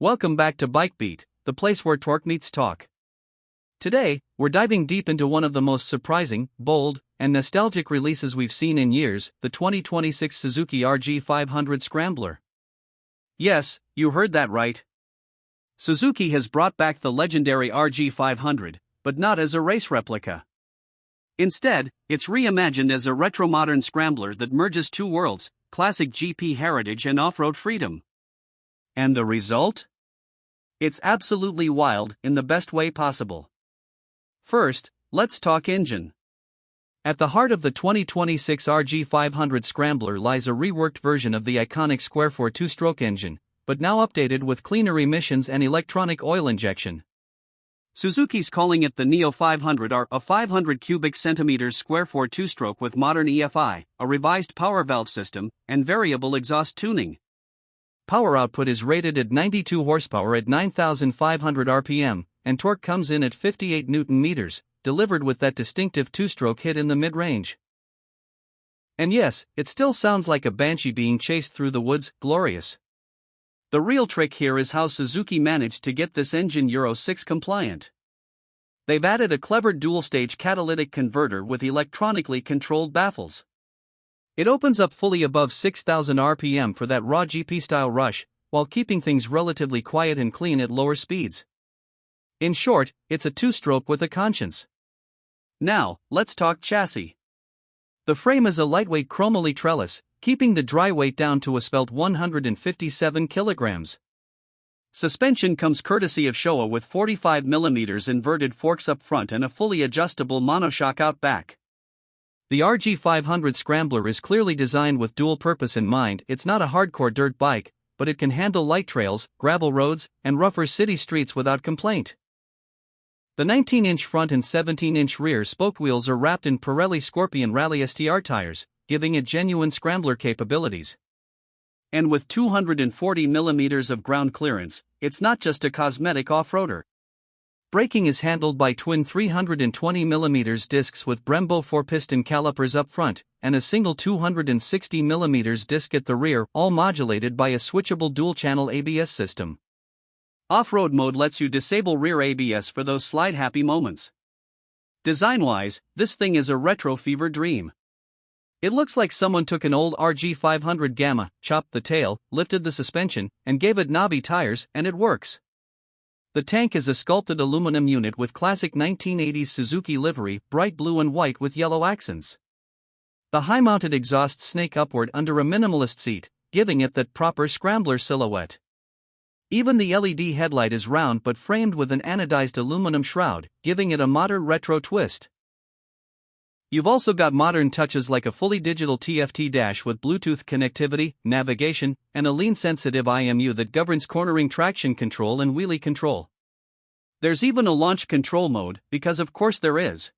Welcome back to BikeBeat, the place where torque meets talk. Today, we're diving deep into one of the most surprising, bold, and nostalgic releases we've seen in years, the 2026 Suzuki RG500 Scrambler. Yes, you heard that right. Suzuki has brought back the legendary RG500, but not as a race replica. Instead, it's reimagined as a retro-modern scrambler that merges two worlds, classic GP heritage and off-road freedom. And the result? It's absolutely wild, in the best way possible. First, let's talk engine. At the heart of the 2026 RG500 Scrambler lies a reworked version of the iconic square-four two-stroke engine, but now updated with cleaner emissions and electronic oil injection. Suzuki's calling it the Neo 500R, a 500 cubic centimeters square-four two-stroke with modern EFI, a revised power valve system, and variable exhaust tuning. Power output is rated at 92 horsepower at 9,500 RPM, and torque comes in at 58 Nm, delivered with that distinctive two-stroke hit in the mid-range. And yes, it still sounds like a banshee being chased through the woods, glorious. The real trick here is how Suzuki managed to get this engine Euro 6 compliant. They've added a clever dual-stage catalytic converter with electronically controlled baffles. It opens up fully above 6,000 RPM for that raw GP-style rush, while keeping things relatively quiet and clean at lower speeds. In short, it's a two-stroke with a conscience. Now, let's talk chassis. The frame is a lightweight chromoly trellis, keeping the dry weight down to a svelte 157 kilograms. Suspension comes courtesy of Showa with 45mm inverted forks up front and a fully adjustable monoshock out back. The RG500 Scrambler is clearly designed with dual purpose in mind. It's not a hardcore dirt bike, but it can handle light trails, gravel roads, and rougher city streets without complaint. The 19-inch front and 17-inch rear spoke wheels are wrapped in Pirelli Scorpion Rally STR tires, giving it genuine scrambler capabilities. And with 240mm of ground clearance, it's not just a cosmetic off-roader. Braking is handled by twin 320mm discs with Brembo 4-piston calipers up front, and a single 260mm disc at the rear, all modulated by a switchable dual-channel ABS system. Off-road mode lets you disable rear ABS for those slide-happy moments. Design-wise, this thing is a retro fever dream. It looks like someone took an old RG500 Gamma, chopped the tail, lifted the suspension, and gave it knobby tires, and it works. The tank is a sculpted aluminum unit with classic 1980s Suzuki livery, bright blue and white with yellow accents. The high-mounted exhausts snake upward under a minimalist seat, giving it that proper scrambler silhouette. Even the LED headlight is round but framed with an anodized aluminum shroud, giving it a modern retro twist. You've also got modern touches like a fully digital TFT dash with Bluetooth connectivity, navigation, and a lean-sensitive IMU that governs cornering traction control and wheelie control. There's even a launch control mode, because of course there is.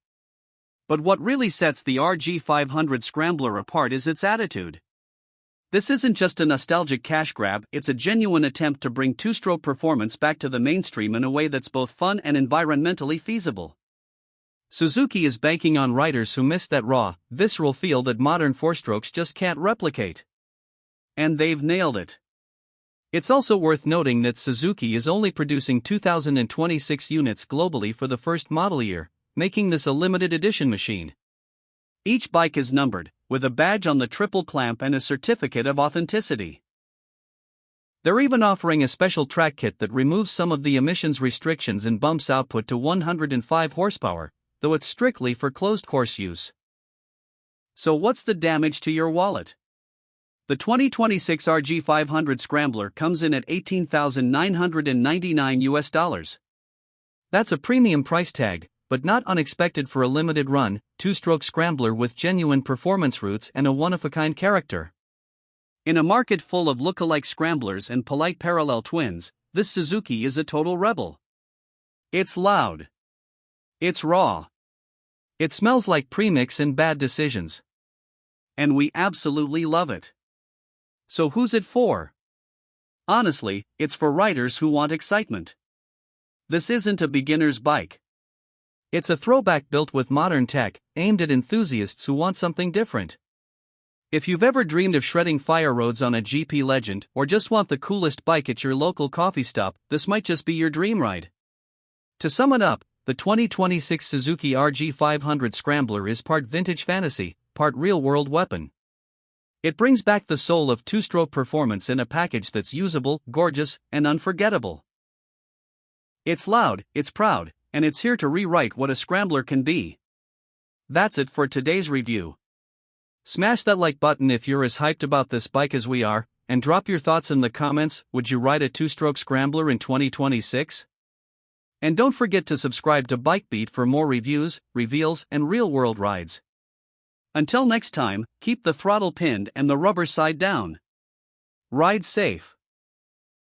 But what really sets the RG500 Scrambler apart is its attitude. This isn't just a nostalgic cash grab, it's a genuine attempt to bring two-stroke performance back to the mainstream in a way that's both fun and environmentally feasible. Suzuki is banking on riders who miss that raw, visceral feel that modern four-strokes just can't replicate. And they've nailed it. It's also worth noting that Suzuki is only producing 2,026 units globally for the first model year, making this a limited edition machine. Each bike is numbered, with a badge on the triple clamp and a certificate of authenticity. They're even offering a special track kit that removes some of the emissions restrictions and bumps output to 105 horsepower, though it's strictly for closed-course use. So what's the damage to your wallet? The 2026 RG500 Scrambler comes in at $18,999. That's a premium price tag, but not unexpected for a limited run, two-stroke scrambler with genuine performance roots and a one-of-a-kind character. In a market full of look-alike scramblers and polite parallel twins, this Suzuki is a total rebel. It's loud. It's raw. It smells like premix and bad decisions. And we absolutely love it. So who's it for? Honestly, it's for riders who want excitement. This isn't a beginner's bike. It's a throwback built with modern tech, aimed at enthusiasts who want something different. If you've ever dreamed of shredding fire roads on a GP Legend or just want the coolest bike at your local coffee stop, this might just be your dream ride. To sum it up, the 2026 Suzuki RG500 Scrambler is part vintage fantasy, part real-world weapon. It brings back the soul of two-stroke performance in a package that's usable, gorgeous, and unforgettable. It's loud, it's proud, and it's here to rewrite what a Scrambler can be. That's it for today's review. Smash that like button if you're as hyped about this bike as we are, and drop your thoughts in the comments. Would you ride a two-stroke Scrambler in 2026? And don't forget to subscribe to BikeBeat for more reviews, reveals, and real-world rides. Until next time, keep the throttle pinned and the rubber side down. Ride safe.